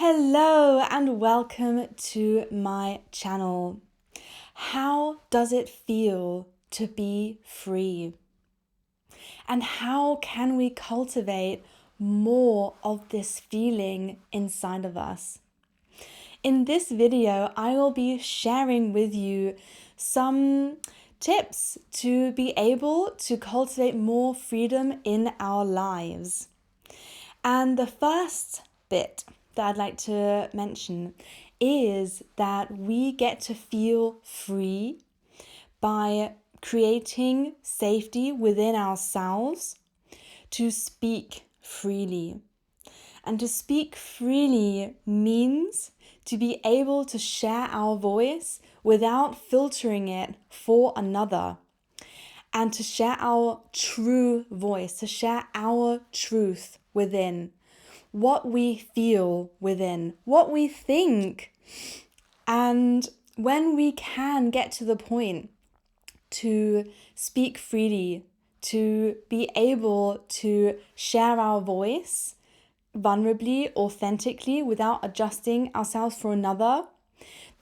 Hello and welcome to my channel. How does it feel to be free? And how can we cultivate more of this feeling inside of us? In this video, I will be sharing with you some tips to be able to cultivate more freedom in our lives. And the first bit that I'd like to mention is that we get to feel free by creating safety within ourselves to speak freely. And to speak freely means to be able to share our voice without filtering it for another. And to share our true voice, to share our truth within, what we feel within, what we think. And when we can get to the point to speak freely, to be able to share our voice vulnerably, authentically, without adjusting ourselves for another,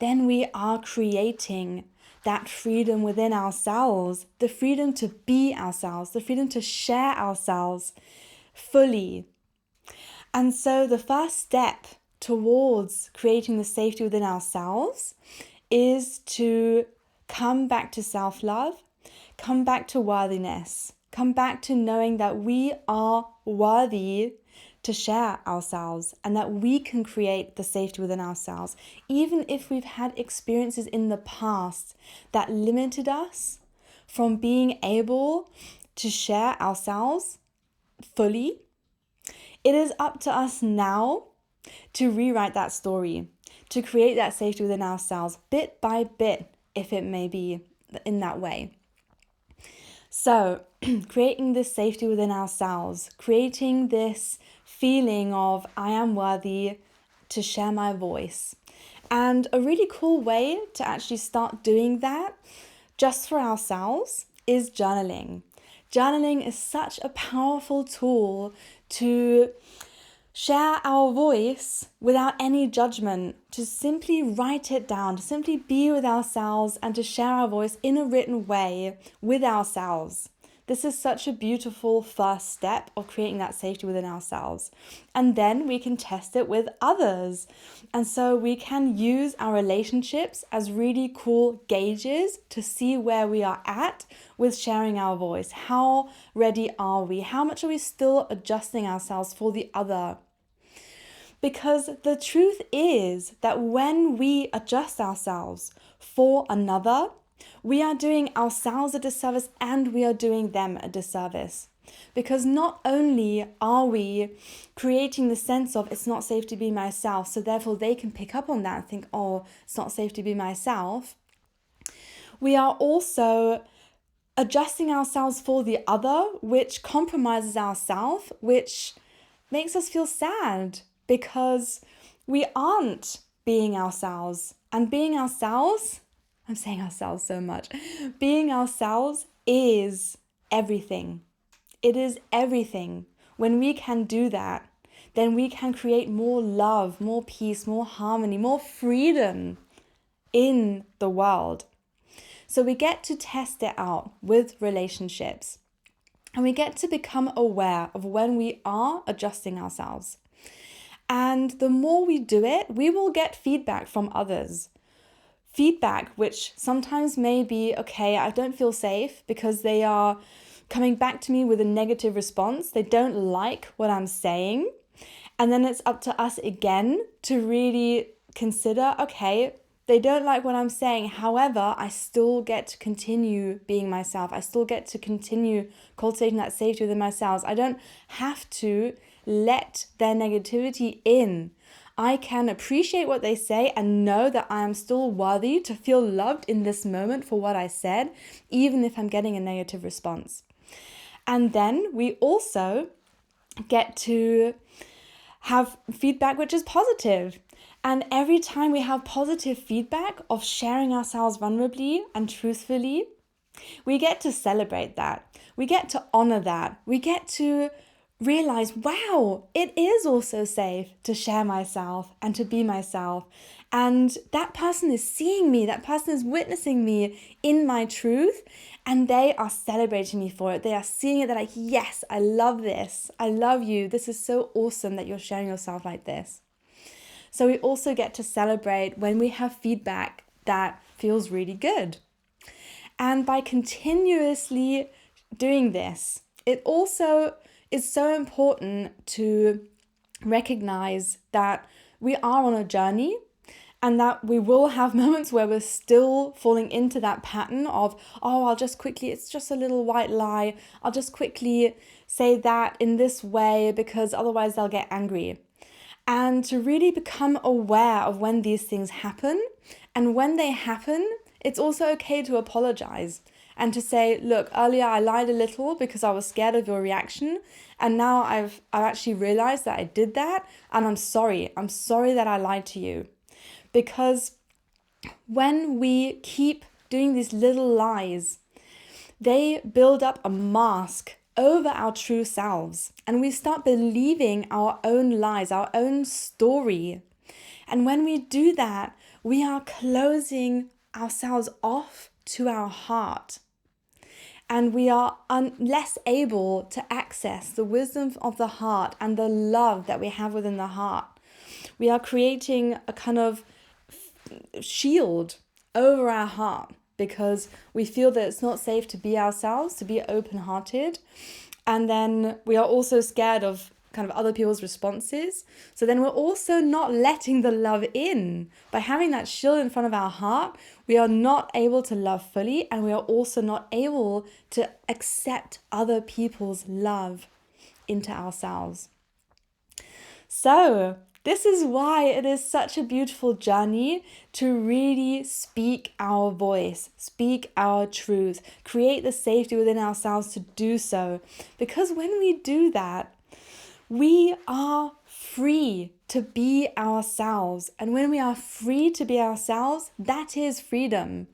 then we are creating that freedom within ourselves, the freedom to be ourselves, the freedom to share ourselves fully. And so the first step towards creating the safety within ourselves is to come back to self-love, come back to worthiness, come back to knowing that we are worthy to share ourselves and that we can create the safety within ourselves, even if we've had experiences in the past that limited us from being able to share ourselves fully. It is up to us now to rewrite that story, to create that safety within ourselves bit by bit, if it may be in that way. So, creating this safety within ourselves, creating this feeling of I am worthy to share my voice. And a really cool way to actually start doing that just for ourselves is journaling. Journaling is such a powerful tool to share our voice without any judgment, to simply write it down, to simply be with ourselves and to share our voice in a written way with ourselves. This is such a beautiful first step of creating that safety within ourselves. And then we can test it with others. And so we can use our relationships as really cool gauges to see where we are at with sharing our voice. How ready are we? How much are we still adjusting ourselves for the other? Because the truth is that when we adjust ourselves for another, we are doing ourselves a disservice and we are doing them a disservice. Because not only are we creating the sense of it's not safe to be myself, so therefore they can pick up on that and think, oh, it's not safe to be myself. We are also adjusting ourselves for the other, which compromises ourselves, which makes us feel sad because we aren't being ourselves. And being ourselves, I'm saying ourselves so much, being ourselves is everything. It is everything. When we can do that, then we can create more love, more peace, more harmony, more freedom in the world. So we get to test it out with relationships. And we get to become aware of when we are adjusting ourselves. And the more we do it, we will get feedback from others. Feedback which sometimes may be, okay, I don't feel safe because they are coming back to me with a negative response. They don't like what I'm saying. And then it's up to us again to really consider, okay, they don't like what I'm saying. However, I still get to continue being myself. I still get to continue cultivating that safety within myself. I don't have to let their negativity in. I can appreciate what they say and know that I am still worthy to feel loved in this moment for what I said, even if I'm getting a negative response. And then we also get to have feedback which is positive. And every time we have positive feedback of sharing ourselves vulnerably and truthfully, we get to celebrate that. We get to honor that. We get to realize, wow, it is also safe to share myself and to be myself. And that person is seeing me, that person is witnessing me in my truth, and they are celebrating me for it. They are seeing it. They're like, yes, I love this. I love you. This is so awesome that you're sharing yourself like this. So we also get to celebrate when we have feedback that feels really good. And by continuously doing this, it also is so important to recognize that we are on a journey and that we will have moments where we're still falling into that pattern of, oh, I'll just quickly, it's just a little white lie. I'll just quickly say that in this way because otherwise they'll get angry. And to really become aware of when these things happen. And when they happen, it's also okay to apologize and to say, look, earlier I lied a little because I was scared of your reaction. And now I've actually realized that I did that. And I'm sorry. I'm sorry that I lied to you. Because when we keep doing these little lies, they build up a mask over our true selves, and we start believing our own lies, our own story. And when we do that, we are closing ourselves off to our heart, and we are less able to access the wisdom of the heart and the love that we have within the heart. We are creating a kind of shield over our heart, because we feel that it's not safe to be ourselves, to be open-hearted. And then we are also scared of kind of other people's responses. So then we're also not letting the love in. By having that shield in front of our heart, we are not able to love fully, and we are also not able to accept other people's love into ourselves. So this is why it is such a beautiful journey to really speak our voice, speak our truth, create the safety within ourselves to do so. Because when we do that, we are free to be ourselves. And when we are free to be ourselves, that is freedom.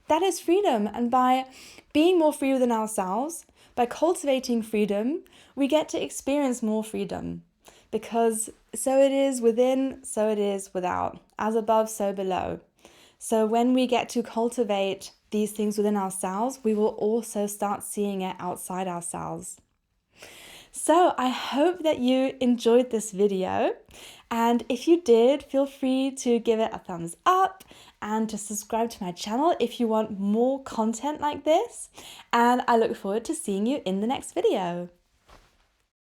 That is freedom. And by being more free within ourselves, by cultivating freedom, we get to experience more freedom. Because so it is within, so it is without. As above, so below. So when we get to cultivate these things within ourselves, we will also start seeing it outside ourselves. So I hope that you enjoyed this video. And if you did, feel free to give it a thumbs up and to subscribe to my channel if you want more content like this. And I look forward to seeing you in the next video.